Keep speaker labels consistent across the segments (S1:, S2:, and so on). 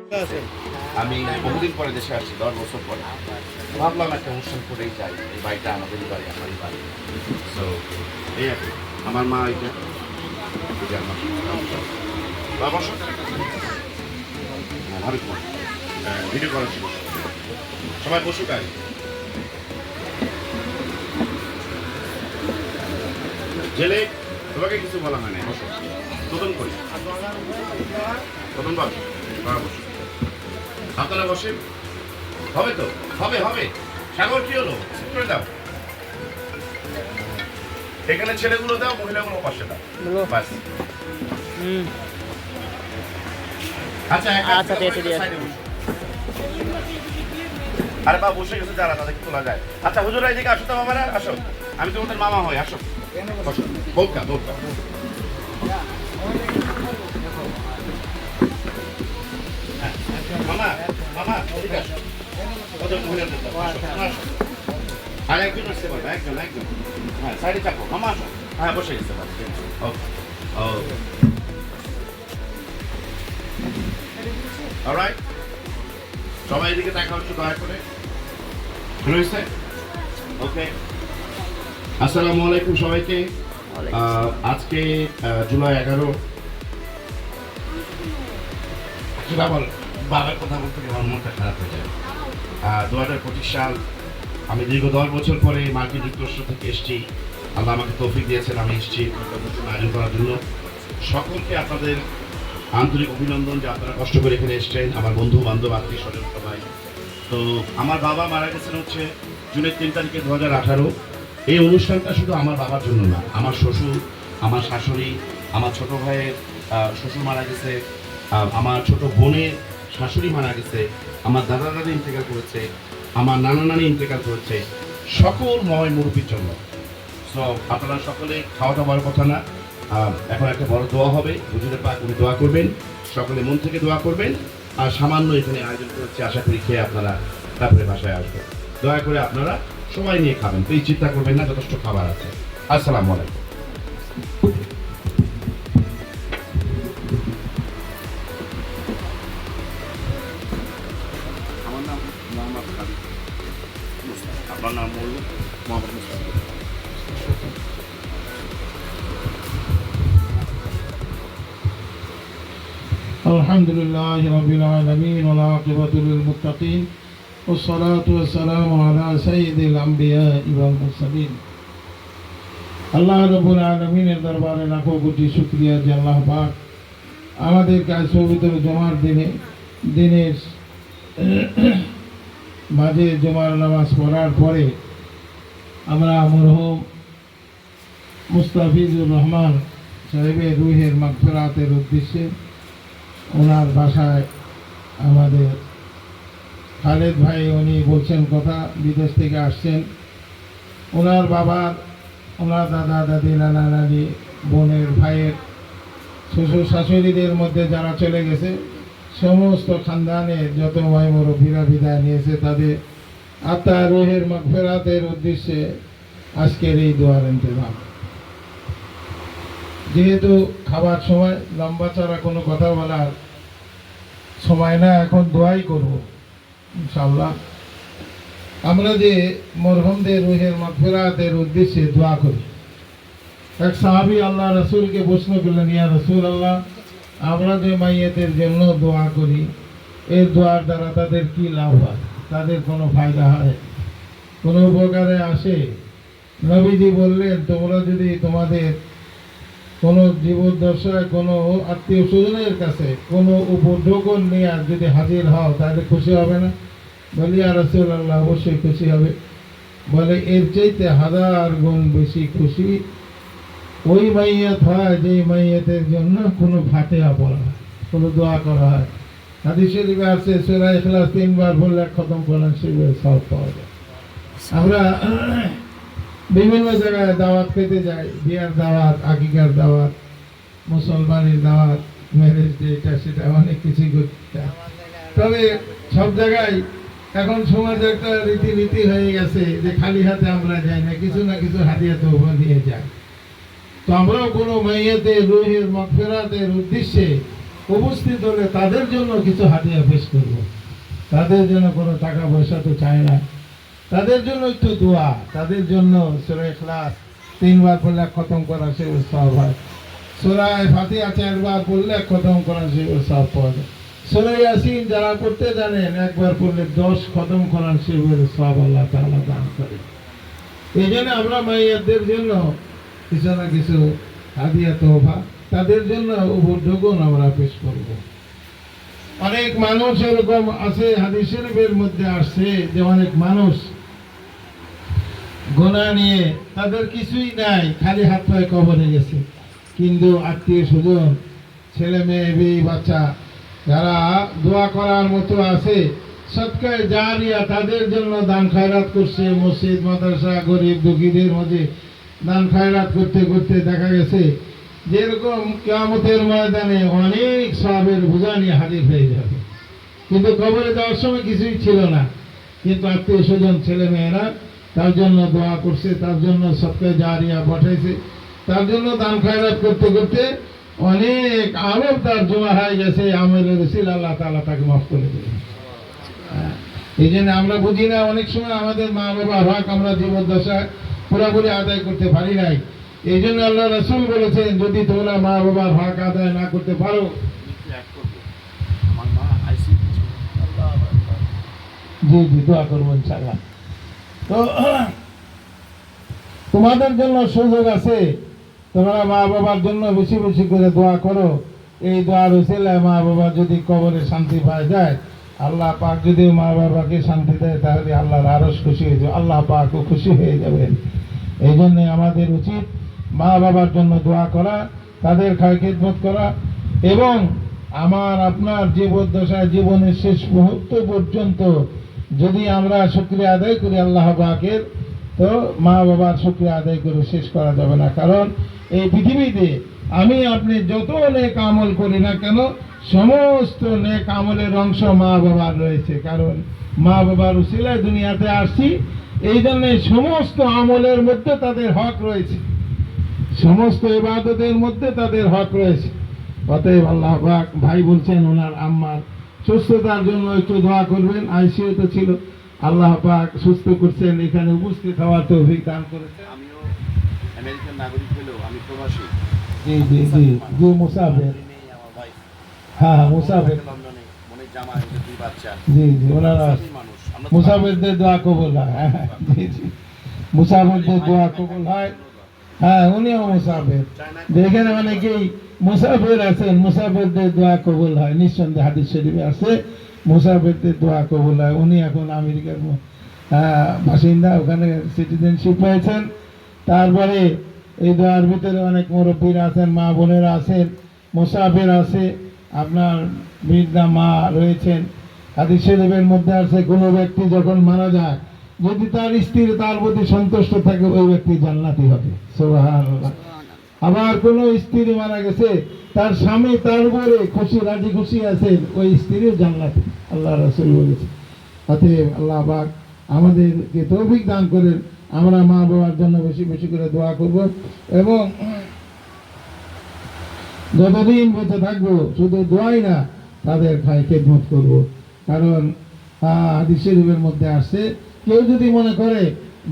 S1: আমি বহুদিন পরে দেশে আসছি, 10 বছর পরে। ভাবলাম একটা অনুষ্ঠান করেই যাই। এই বাড়িটা আমাদেরই বাড়ি, আমারই বাড়ি। সো এই আর কি। আমার মা এটা বাবা ভারত ভিডিও করার ছিল, সবাই বসুক আগে। জেলে তোমাকে কিছু বলা হয় না, বসো। প্রথম করি প্রথম বস, বসো। আপনারা বসেন। হবে তো, হবে হবে। সাগর কি হলো, করে দাও। এখানে ছেলেগুলো দাও, মহিলাগুলো পাশে দাও, বাস। আচ্ছা আচ্ছা, আরে বা বসে গেছে যারা, তাদেরকে তোলা যায়। আচ্ছা হুজুরা এদিকে আসো তো, বাবারা আসো, আমি তোমাদের মামা হই, আসো বসো। দৌড়কা দৌড়কা। মামা মামা এদিকে আসো। আর একজন আসতে পারবে, একজন একজন। হ্যাঁ সাইডে চাপো, মামা আসো। হ্যাঁ বসে গেছে, অলরাইট। সবাই এদিকে দেখা হচ্ছে দয়া করে। রয়েছে ওকে। আসসালামু আলাইকুম সবাইকে। আজকে জুলাই 11। আমার বাবার কথা বলতে গেলে আমার মনটা খারাপ হয়ে যায়। 2025 সাল, আমি দীর্ঘ 10 বছর পরে মার্কিন যুক্তরাষ্ট্র থেকে এসেছি। আল্লাহ আমাকে তৌফিক দিয়েছেন, আমি এসেছি আয়োজন করার জন্য। সকলকে আপনাদের আন্তরিক অভিনন্দন যে আপনারা কষ্ট করে এখানে এসছেন, আমার বন্ধু বান্ধব আত্মীয় স্বজন সবাই। তো আমার বাবা মারা গেছেন হচ্ছে জুনের 3 তারিখে 2018। এই অনুষ্ঠানটা শুধু আমার বাবার জন্য না, আমার শ্বশুর, আমার শাশুড়ি, আমার ছোট ভাইয়ের শ্বশুর মারা গেছে, আমার ছোট বোনের শাশুড়ি মারা গেছে, আমার দাদা দাদি ইন্তেকাল করেছে, আমার নানা নানি ইন্তেকাল করেছে, সকল ময় মুরব্বীর জন্য। সো আপনারা সকলে খাওয়া দাওয়ার কথা না, এখন একটা বড় দোয়া হবে, হুজুরের পাক উনি দোয়া করবেন, সকলে মন থেকে দোয়া করবেন। আর সামান্য এখানে আয়োজন করেছে, আশা করি খেয়ে আপনারা তারপরে বাসায় আসবেন। দয়া করে আপনারা সবাই নিয়ে খাবেন, তো এই চিন্তা করবেন না, যথেষ্ট খাবার আছে। আসসালামু আলাইকুম। আমার নাম মোহাম্মদ খালিদ, আপনার নাম হল মোহাম্মদ মুস্তাফিজ।
S2: الحمد لله رب العالمين والعاقبة للمتقين والصلاة والسلام على سيد الأنبياء والمرسلين। আল্লাহ রাব্বুল আলামিনের দরবারে লাখো কোটি শুকরিয়া যে আল্লাহ পাক আমাদেরকে আজ পবিত্র জুমার দিনের মাঝে জুমার নামাজ পড়ার পরে আমরা মরহুম মুস্তাফিজুর রহমান সাহেবের রুহের মাগফিরাতের উদ্দেশ্যে ওনার বাসায় আমাদের খালেদ ভাই উনি বলছেন কথা, বিদেশ থেকে আসছেন। ওনার বাবার, ওনার দাদা দাদি, নানা নানি, বোনের ভাইয়ের শ্বশুর শাশুড়িদের মধ্যে যারা চলে গেছে, সমস্ত খানদানের যত ভাই মুরব্বীরা বিদায় নিয়েছে, তাদের আত্মা রুহের মাগফিরাতের উদ্দেশ্যে আজকের এই দোয়ার ইন্তজাম। যেহেতু খাবার সময় লম্বা চড়া কোনো কথা বলার সময় না, এখন দোয়াই করব ইনশাআল্লাহ। আমরা যে মরহুমদের রুহের মাগফিরাতের উদ্দেশ্যে দোয়া করি। এক সাহাবী আল্লাহ রাসূলকে প্রশ্ন করলেন, ইয়া রাসূলুল্লাহ, আমরা যে মাইয়েতের জন্য দোয়া করি, এই দোয়ার দ্বারা তাদের কি লাভ হয়, তাদের কোনো ফায়দা হয়, কোনো উপকারে আসে? নবীজি বললেন, তোমরা যদি তোমাদের কোনো জীবদ্দশায় কোনো আত্মীয় স্বজনের কাছে কোনো উপঢৌকন নিয়ে যদি হাজির হও, তাহলে খুশি হবে না? বলি, ইয়া রাসূলুল্লাহ, অবশ্যই খুশি হবে। বলে, এর চাইতে 1000 গুণ বেশি খুশি ওই মাইয়াত হয় যেই মাইয়াতের জন্য কোনো ফাতিহা পড়া হয়, কোনো দোয়া করা হয়। হাদিস শরীফে আছে, সূরা ইখলাস 3 বার বললে খতম কোরআন শরীফের সওয়াব পাওয়া যায়। আমরা বিভিন্ন জায়গায় দাওয়াত পেতে যাই, বিয়ার দাওয়াত, আকিকার দাওয়াত, মুসলমানের দাওয়াত, ম্যারেজ ডে, এটা সেটা অনেক কিছুই করতে। তবে সব জায়গায় এখন সমাজে একটা রীতিনীতি হয়ে গেছে যে খালি হাতে আমরা যাই না, কিছু না কিছু হাদিয়া তওবা দিয়ে যাই। তো আমরাও কোনো মাইয়াতে রুহের মাগফিরাতের উদ্দেশ্যে উপস্থিত হলে তাদের জন্য কিছু হাদিয়া পেশ করব। তাদের জন্য কোনো টাকা পয়সা তো চায় না, তাদের জন্য একটু দোয়া, তাদের জন্য সূরা ইখলাস 3 বার পড়লে খতম করা সে সওয়াব হয়, সূরা ফাতিহা 4 বার পড়লে খতম করা সে সওয়াব পাওয়া যায়, সূরা ইয়াসিন যারা পড়তে জানেন একবার পড়লে 10 খতম করার সে সওয়াব আল্লাহ তাআলা দান করে। এই জন্য আমরা মাইয়াদের জন্য কিছু না কিছু হাদিয়া তোহফা তাদের জন্য উপঢৌকন আমরা পেশ করব। অনেক মানুষ এরকম আছে, হাদিস শরীফের মধ্যে আসছে যে অনেক মানুষ গোনা নিয়ে তাদের কিছুই নাই, খালি হাত পায়ে কবরে গেছে, কিন্তু আত্মীয় স্বজন ছেলে মেয়ে বিয়ে বাচ্চা যারা দোয়া করার মতো আছে, সৎকায় জারিয়া তাদের জন্য দান খায়রাত করছে, মসজিদ মাদ্রাসা গরিব দুঃখীদের মধ্যে দান খায়রাত করতে করতে দেখা গেছে যেরকম কিয়ামতের ময়দানে অনেক সওয়াবের বোঝা নিয়ে হাজির হয়ে যাবে, কিন্তু কবরে যাওয়ার সময় কিছুই ছিল না, কিন্তু আত্মীয় স্বজন ছেলে মেয়েরা তার জন্য দোয়া করছে, তার জন্য সৎকায় জারিয়া পাঠাইছে, তার জন্য দান খায়রাত করতে করতে অনেক আমল তার জমা হয়ে গেছে, আমলের রসিল আল্লাহ তাআলা তাকে মাফ করে দেবেন। এই জন্য আমরা বুঝি না, অনেক সময় আমাদের মা বাবার হক আমরা জীবদ্দশায় পুরোপুরি আদায় করতে পারি নাই। এই জন্য আল্লাহ রাসূল বলেছেন, যদি তোমরা মা বাবার হক আদায় না করতে পারো, জি জি দোয়া করবো ইনশাআল্লাহ। তো তোমাদের জন্য সুযোগ আছে, তোমরা মা বাবার জন্য বেশি বেশি করে দোয়া করো। এই দোয়ার উসিলায় মা বাবা যদি কবরে শান্তি পায় যায়, আল্লাহ পাক যদি মা বাবাকে শান্তি দেয়, তাহলে আল্লাহর আরশ খুশি হয়ে যাবে, আল্লাহ পাকও খুশি হয়ে যাবেন। এই জন্যে আমাদের উচিত মা বাবার জন্য দোয়া করা, তাদের খেদমত করা, এবং আমার আপনার জীবদ্দশায় জীবনের শেষ মুহূর্ত পর্যন্ত যদি আমরা শুকরিয়া আদায় করি আল্লাহ পাকের, তো মা বাবার শুকরিয়া আদায় করে শেষ করা যাবে না। কারণ এই পৃথিবীতে আমি আপনি যত নেক আমল করি না কেন, সমস্ত নেক আমলের অংশ মা বাবার রয়েছে। কারণ মা বাবার উসিলায় দুনিয়াতে আসছি, এই জন্য সমস্ত আমলের মধ্যে তাদের হক রয়েছে, সমস্ত ইবাদতের মধ্যে তাদের হক রয়েছে। অতএব আল্লাহ পাক, ভাই বলছেন ওনার আম্মার সুস্থতার জন্য একটু দোয়া করবেন, আইসিইউতে ছিল, আল্লাহ পাক সুস্থ করছেন, এখানে উপস্থিত হওয়ার তৌফিক দান করেছেন।
S3: আমিও আমেরিকান নাগরিক হলেও আমি প্রবাসী।
S2: জি জি জি জি মুসাফির,
S3: আমার ভাই
S2: হ্যাঁ মুসাফির,
S3: লন্ডনে মনে জামাই ওদের 2 বাচ্চা।
S2: জি জি ওনারা
S3: মানুষ আমরা
S2: মুসাফিরদের দোয়া কবুল হয়। হ্যাঁ জি জি মুসাফিরদের দোয়া কবুল হয়। হ্যাঁ উনিও মুসাফির, যেখানে অনেকেই মুসাফির আছেন, মুসাফিরদের দোয়া কবুল হয়, নিঃসন্দেহে হাদিস শরীফে আছে মুসাফিরদের দোয়া কবুল হয়। উনি এখন আমেরিকার বাসিন্দা, ওখানে সিটিজেনশিপ পেয়েছেন। তারপরে এই দোয়ার ভিতরে অনেক মুরব্বীরা আছেন, মা বোনেরা আছেন, মুসাফির আছে, আপনার বৃদ্ধা মা রয়েছেন। হাদিস শরীফের মধ্যে আছে, কোনো ব্যক্তি যখন মারা যায়, যদি তার স্ত্রী তার প্রতি সন্তুষ্ট থাকে, ওই ব্যক্তি জান্নাতি হবে। সুবহানাল্লাহ। আবার কোনো স্ত্রী মারা গেছে, তার স্বামী তার উপরে খুশি রাজি খুশি আছে, ওই স্ত্রীও জান্নাতি, আল্লাহ রাসূল বলেছে। অতএব আল্লাহ পাক আমাদেরকে তৌফিক দান করেন, আমরা মা বাবার জন্য বেশি বেশি করে দোয়া করব, এবং যতদিন বেঁচে থাকবো শুধু দোয়াই না, তাদের খেদমত করব। কারণ হাদিস শরীফের মধ্যে আসছে, কেউ যদি মনে করে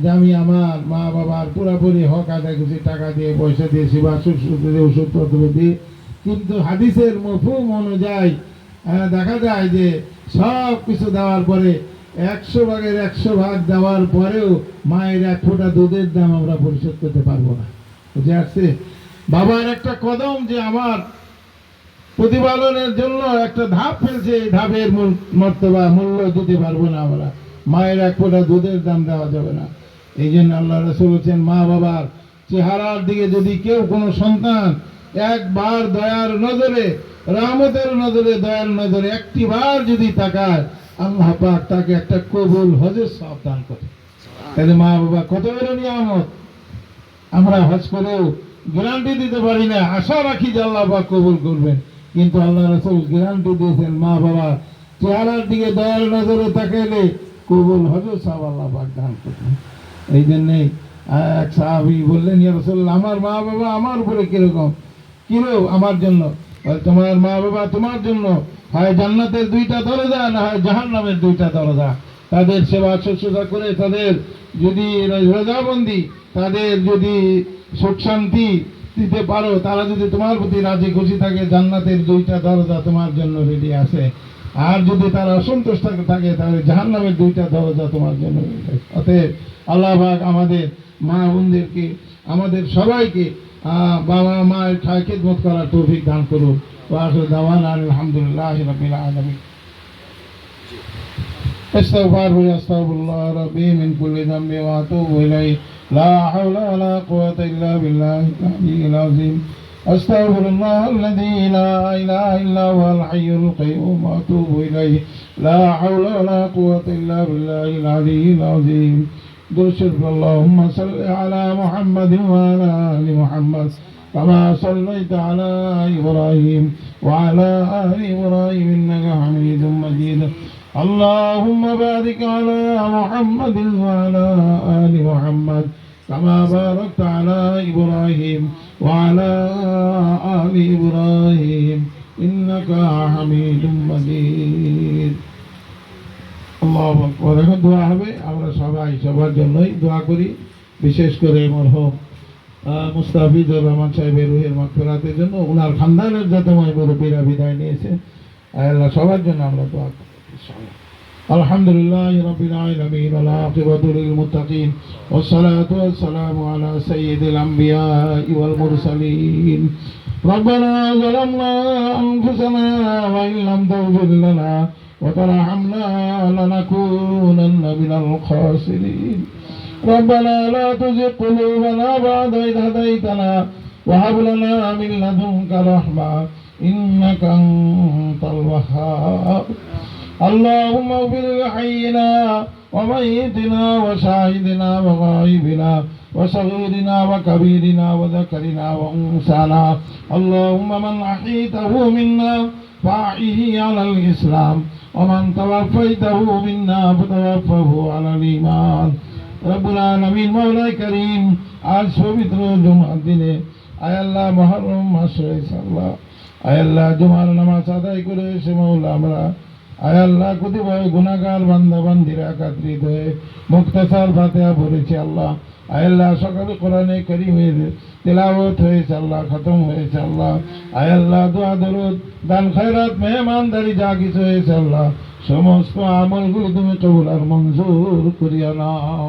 S2: যে আমি আমার মা বাবার পুরোপুরি হক আদায় করছি, টাকা দিয়ে পয়সা দিয়ে সেবা শুশ্রূষা দিয়ে ওষুধপত্র দিয়ে, কিন্তু হাদিসের মফহুম অনুযায়ী দেখা যায় যে সব কিছু দেওয়ার পরে 100 ভাগের 100 ভাগ দেওয়ার পরেও মায়ের 1 ফোঁটা দুধের দাম আমরা পরিশোধ করতে পারবো না। বুঝে আসছে? বাবার একটা কদম যে আমার প্রতিপালনের জন্য একটা ধাপ ফেলছে, এই ধাপের মর্তবা মূল্য দিতে পারবো না আমরা, মায়ের 1 ফোঁটা দুধের দাম দেওয়া যাবে না। এই জন্য আল্লাহ রাসূল বলেছেন, মা বাবার চেহারার দিকে যদি কেউ কোনো সন্তান একবার দয়ার নজরে, রহমতের নজরে, দয়ার নজরে একটি বার যদি তাকায়, আল্লাহ পাক তাকে একটা কবুল হজের সওয়াব দান করে। তাহলে মা বাবা কত বড় নিয়ামত। আমরা হজ করেও গ্যারান্টি দিতে পারি না, আশা রাখি যে আল্লাহ পাক কবুল করবেন, কিন্তু আল্লাহ রাসূল গ্যারান্টি দিয়েছেন মা বাবা চেহারার দিকে দয়ার নজরে তাকাইলে কবুল হজের সওয়াব আল্লাহ পাক দান করবেন। এই জন্যে এক সাহাবী বললেন, ইয়া রাসূলুল্লাহ, আমার মা বাবা আমার উপরে কিরকম, কিরো আমার জন্য, আর তোমার মা বাবা তোমার জন্য হয় জান্নাতের দুইটা দরজা, না হয় জাহান্নামের দুইটা দরজা। তাদের সেবা শুশ্রূষা করে তাদের যদি রোজাবন্দি, তাদের যদি সুখ শান্তি দিতে পারো, তারা যদি তোমার প্রতি রাজি খুশি থাকে, জান্নাতের দুইটা দরজা তোমার জন্য রেডি আছে। আর যদি তারা অসন্তুষ্ট থাকে, তাহলে জাহান্নামের দুইটা দরজা তোমার জন্য রেডি আছে। অতএব আল্লাহ পাক আমাদের মা বোনদেরকে, আমাদের সবাইকে বাবা মায়ের খেদমত করার তৌফিক দান করুন। ওয়া আখিরু দাওয়ানা আলহামদুলিল্লাহি রাব্বিল আলামিন। আস্তাগফিরুল্লাহ রাব্বি মিন কুল্লি যামবি ওয়া আতুবু ইলাইহি লা হাওলা ওয়া লা কুওয়াতা ইল্লা বিল্লাহিল আলিয়্যিল আযীম। আস্তাগফিরুল্লাহ আল্লাযী লা ইলাহা ইল্লা হুয়াল হাইয়ুল কাইয়্যুম ওয়া আতুবু ইলাইহি লা হাওলা ওয়া লা কুওয়াতা ইল্লা বিল্লাহিল আলিয়্যিল আযীম। اللهم صل على محمد وعلى آل محمد كما صليت على إبراهيم وعلى آل إبراهيم إنك حميد مجيد. اللهم بارك على محمد وعلى آل محمد كما باركت على إبراهيم وعلى آل إبراهيم إنك حميد مجيد. আল্লাহু আকবার। এখন দোয়া হবে, আমরা সবাই সবার জন্যই দোয়া করি, বিশেষ করে মরহুম মুস্তাফিজুর রহমান সাহেবের রুহের মাগফিরাতের জন্য, ওনার খানদানের যত মুরব্বীরা বিদায় নিয়েছে, আল্লাহ সবার জন্য আমরা দোয়া করি ইনশাআল্লাহ। আলহামদুলিল্লাহি রাব্বিল আলামিন ওয়াল আকিবাতু লিল মুত্তাকিন ওয়াসসালাতু ওয়াসসালামু আলা সাইয়্যিদিল আমবিয়াই ওয়াল মুরসালিন। ربنا ظلمنا أنفسنا وإن لم تغفر لنا وترحمنا لنكونن من الخاسرين. ربنا لا تزغ قلوبنا بعد إذ هديتنا وهب لنا من لدنك رحمة إنك أنت الوهاب. اللهم اغفر لحينا وميتنا وشاهدنا وغائبنا وصغيرنا وكبيرنا وذكرنا وأنثانا. اللهم من أحييته منا فأحيه على الإسلام ومن توفيته منا فتوفه على الإيمان. রব্বুল আলামিন মওলা করিম, আজ পবিত্র জুমার দিনে আয় আল্লাহ মুহররম মাস রয়েছে আল্লাহ, আয় আল্লাহ জুমার নামাজ আদায় করে এসে মওলা আমরা আয় আল্লাহ কতিপয় গুনাহগার বান্দা বান্দিরা একত্রিত হয়ে মুক্তাসার ফাতিহা পড়েছি আল্লাহ। আয় আল্লাহ সকালে কোরআনে কারীমের তেলাওয়াত হয়েছে আল্লাহ, খতম হয়েছে আল্লাহ। আয় আল্লাহ দোয়া দরুদ দান খয়রাত মেহমানদারি যা কিছু হয়েছে আল্লাহ, সমস্ত আমলগুলো তুমি কবুল আর মঞ্জুর করিয়া নাও।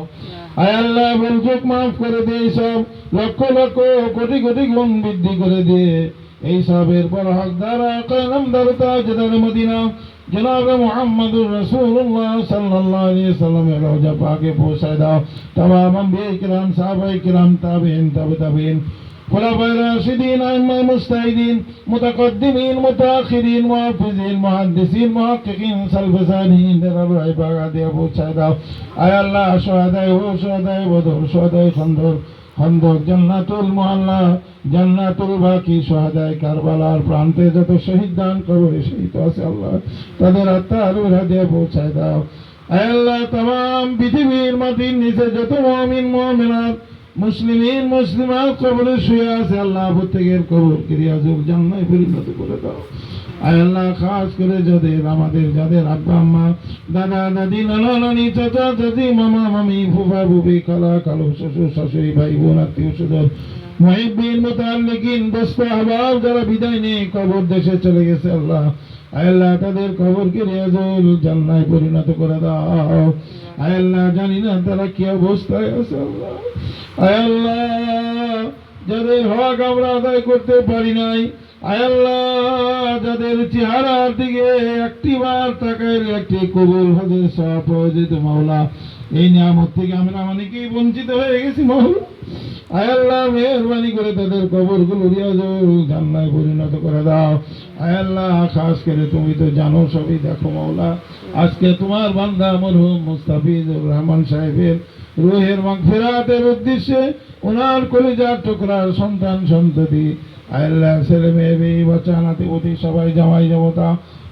S2: আয় আল্লাহ ভুলচুক মাফ করে দিয়ে সব লক্ষ লক্ষ কোটি কোটি গুণ বৃদ্ধি করে দিয়ে এই সবের পর হকদার কালামদার তাজদার মদিনা জনাব মুহাম্মদুর রাসূলুল্লাহ সাল্লাল্লাহু আলাইহি সাল্লামের রওজা পাকে পৌঁছায় দাও। तमाम अंबिया किराम साहबाए किराम ताबीन ताबीन खुलाफाए राशिदीन आइम्मा मुस्ताहिदीन मुतकद्दिमीन मुताखिरीन मुहाफिजीन मुहद्दिसीन मुहक्किकीन सल्फसानीन दरबार बागा दिया पहुंचाए दाओ। आय अल्लाह शुहदाए हो शुहदाए बदर शुहदाए খন্দক জান্নাতুল মুআল্লা জান্নাতুল বাকি শুহাদায়ে কারবালার প্রান্তে যত শহীদ দান কবরে শহীদ আছে আল্লাহ, তাদের আত্মার রুহে পৌঁছায় দাও। আয় আল্লাহ तमाम পৃথিবীর মাটির নিচে যত মুমিন মুমিনাত মুসলিমিন মুসলিমাত কবরে শুয়ে আছে আল্লাহ, প্রত্যেকের কবর কিরিয়াজুল জান্নাতে পরিণত করে দাও। আয় আল্লাহ খাস করে যাদের আব্বা আম্মা দাদা দাদি নানা নানি চাচা চাচি মামা মামি ফুফা ফুফি খালা খালু শ্বশুর শাশুড়ি ভাই বোন আত্মীয় স্বজন মুহিব্বিন মুতাআল্লিকিন দোস্ত আহবাব যারা বিদায় নিয়ে কবর দেশে চলে গেছে আল্লাহ, আয় আল্লাহ তাদের কবরকে রিয়াজুল জান্নাতে পরিণত করে দাও। আয় আল্লাহ জানি না তারা কি অবস্থায় আছে আল্লাহ, আয় আল্লাহ যাদের হক আমরা আদায় করতে পারি নাই, আয় আল্লাহ যাদের চেহারার দিকে একটিবার তাকাইলে একটি কবুল হজের সওয়াব পাওয়া যেত মাওলা, এই নিয়ামত থেকে আমরা অনেকেই বঞ্চিত হয়ে গেছি মাওলা। আয় আল্লাহ মেহেরবানি করে তাদের কবরগুলো রিয়াজুল জান্নাতে পরিণত করে দাও। আয় আল্লাহ খাস করে তুমি তো জানো, সবই দেখো মাওলা। আজকে তোমার বান্দা মরহুম মুস্তাফিজুর রহমান সাহেবের রুহের মাগফিরাতের উদ্দেশ্যে ওনার কলিজার টুকরার সন্তান সন্ততি আয় আল্লাহ ছেলে মেয়ে বাচ্চা নাতি পুতি সবাই জামাই জমতা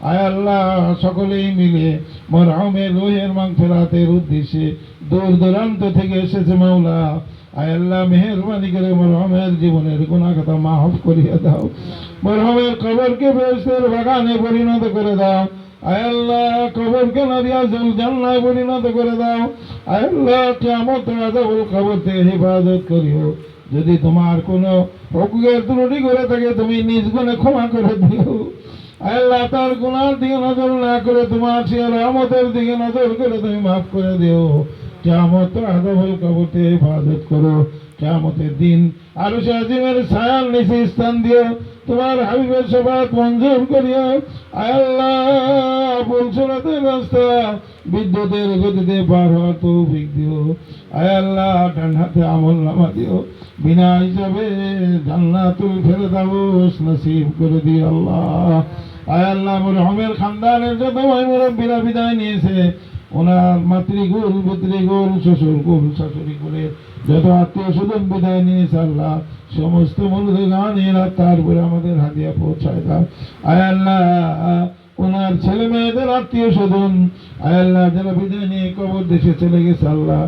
S2: আয় আল্লাহ সকলেই মিলে মরহুমের রুহের মাগফিরাতের উদ্দেশ্যে দূর দূরান্ত থেকে এসেছে মাওলা। আয় আল্লাহ মেহেরবানি করে মরহুমের জীবনের গুনাহ খাতা মাফ করিয়ে দাও, মরহুমের কবরকে বেহেশতের বাগানে পরিণত করে দাও। আয় আল্লাহ কবরকে নারিয়াতুল জান্নাতে পরিণত করে দাও। আয় আল্লাহ কিয়ামত আযাবুল কবর থেকে হেফাজত করিও। যদি তোমার কোনো হুকুমের ত্রুটি করে থাকে তুমি নিজ গুণে ক্ষমা করে দিও। আয় আল্লাহ তার গুনার দিকে নজর না করে তোমার সেই রহমতের দিকে নজর করে তুমি মাফ করে দিও। কিয়ামত আযাবুল কবর থেকে হেফাজত করো। কিয়ামতের দিন আরশ আজিমের ছায়ার নিচে স্থান দিও। তোমার হাবিবের শফাত মঞ্জুর করিও। আয় আল্লাহ পুলসরাতের রাস্তা বিদ্যুতের গতিতে পার হওয়ার তৌফিক দিও। আয় আল্লাহ ডান হাতে আমলনামা দিও। বিনা হিসাবে জান্নাতুল ফেরদাউস নসিব করে দিও আল্লাহ। আয় আল্লাহ মরহুমের খানদানের যত ভাই মুরব্বীরা বিদায় নিয়েছে, ওনার মাতৃকুল পিতৃকুল শ্বশুরকুল শাশুড়িকুলের যত আত্মীয় স্বজন বিদায় নিয়েছে আল্লাহ, সমস্ত মুরুদগানেরা তারপরে আমাদের হাদিয়া পৌঁছায় দাও। আয় আল্লাহ ওনার ছেলে মেয়েদের আত্মীয় স্বজন আয় আল্লাহ যারা বিদায় নিয়ে কবর দেশে চলে গেছে আল্লাহ,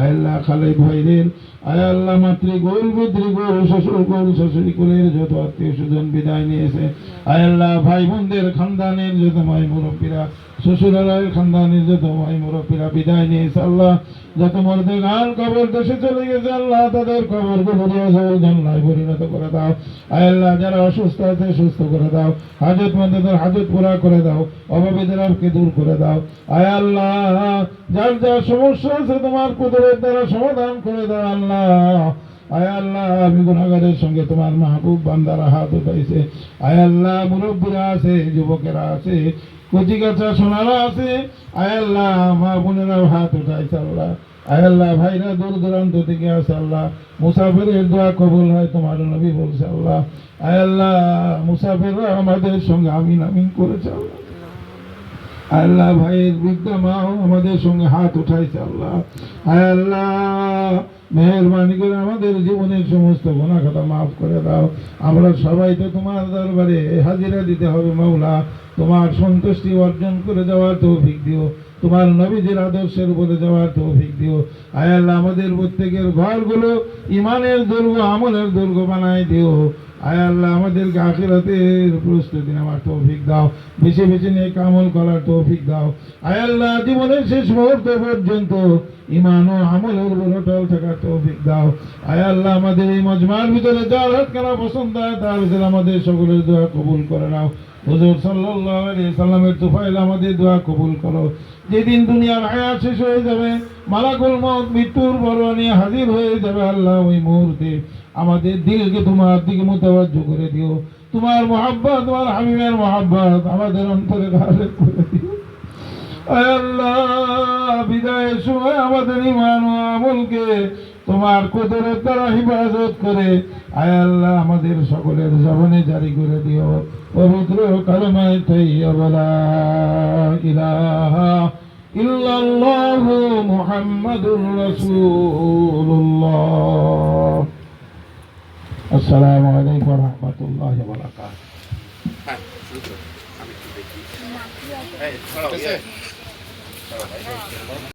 S2: আয় আল্লাহ খালেদ ভাইদের আয় আল্লাহ মাতৃকুল পিতৃকুল শ্বশুরকুল শাশুড়িকুলের যত আত্মীয় স্বজন বিদায় নিয়েছে, আয় আল্লাহ ভাই বোনদের খানদানের যত মাই মুরব্বীরা শ্বশুরালয়ের খানদানের যত মাই মুরব্বীরা বিদায় নিয়েছে আল্লাহ, যত মরদেগান কবর দেশে চলে গেছে আল্লাহ তাদের কবর গুলো জান্নাতে পরিণত করে দাও। আয় আল্লাহ যারা অসুস্থ আছে সুস্থ করে দাও, হাজতমন্দের হাজত পুরা করে দাও, অভাবীদের আবকে দূর করে দাও। আয় আল্লাহ যার যার সমস্যা আছে তোমার কুদরত দ্বারা সমাধান করে দাও আল্লাহ। আয় আল্লাহ আমি গুনাহগারের সঙ্গে তোমার মাহবুব বান্দারা হাত উঠাইছে। আয় আল্লাহ মুরব্বীরা আছে, যুবকেরা আছে, কচিকাচা সোনারা আছে, আয় আল্লাহ মা বোনেরাও হাত উঠাইছে আল্লাহ। আয় আল্লাহ ভাইরা দূর দূরান্ত থেকে আসে আল্লাহ, মুসাফিরের দোয়া কবুল হয় তোমার নবী বলছে আল্লাহ। আয় আল্লাহ মুসাফিররা আমাদের সঙ্গে আমিন আমিন করেছে আল্লাহ। আয় আল্লাহ ভাইয়ের বৃদ্ধা মাও আমাদের সঙ্গে হাত উঠাইছে আল্লাহ। আয় আল্লাহ মেহেরবানি করে আমাদের জীবনের সমস্ত গুনাহ খাতা মাফ করে দাও। আমরা সবাই তো তোমার দরবারে হাজিরা দিতে হবে মাওলা, তোমার সন্তুষ্টি অর্জন করে যাওয়ার তৌফিক দিও, তোমার নবীদের আদর্শের উপরে যাওয়ার তৌফিক দিও। আয় আল্লাহ আমাদের প্রত্যেকের ঘরগুলো ইমানের দুর্গ আমলের দুর্গ বানায় দিও। আয় আল্লাহ আমাদেরকে আখিরাতের প্রস্তুতি নেওয়ার তৌফিক দাও, বেছে বেছে নিয়ে আমল করার তৌফিক দাও। আয় আল্লাহ জীবনের শেষ মুহূর্ত পর্যন্ত ইমান ও আমলের উপর অটল থাকার তৌফিক দাও। আয় আল্লাহ আমাদের এই মজমার ভিতরে যার হাত করা পছন্দ হয় তার ভিতরে আমাদের সকলের দোয়া কবুল করে নাও। হুজুর সাল্লাল্লাহু আলাইহি সাল্লামের তুফাইল আমাদের দোয়া কবুল করো। যেদিন দুনিয়ার হায়াত শেষ হয়ে যাবে, মালাকুল মউত মৃত্যুর পরোয়া নিয়ে হাজির হয়ে যাবে আল্লাহ, ওই মুহূর্তে আমাদের দিলকে তোমার দিকে মুতাওয়াজ্জহ করে দিও। তোমার মহব্বত, তোমার হাবিবের মহব্বত আমাদের অন্তরে ঘাড়ে করে দিও। আয় আল্লাহ বিদায়ের সময় আমাদের ঈমান ও আমলকে তোমার কুদরত দ্বারা হিফাজত করে আয় আল্লাহ আমাদের সকলের জবানে জারি করে দিও পবিত্র কালেমায়ে তাইয়্যিবা লা ইলাহা ইল্লাল্লাহু মুহাম্মাদুর রাসূলুল্লাহ। আসসালামু আলাইকুম ওয়া রাহমাতুল্লাহি ওয়া বারাকাতুহু।
S3: হ্যাঁ শুরু করো। আমি একটু দেখি এই, ছড়াও, ইয়ে। ছড়াও, ভাই।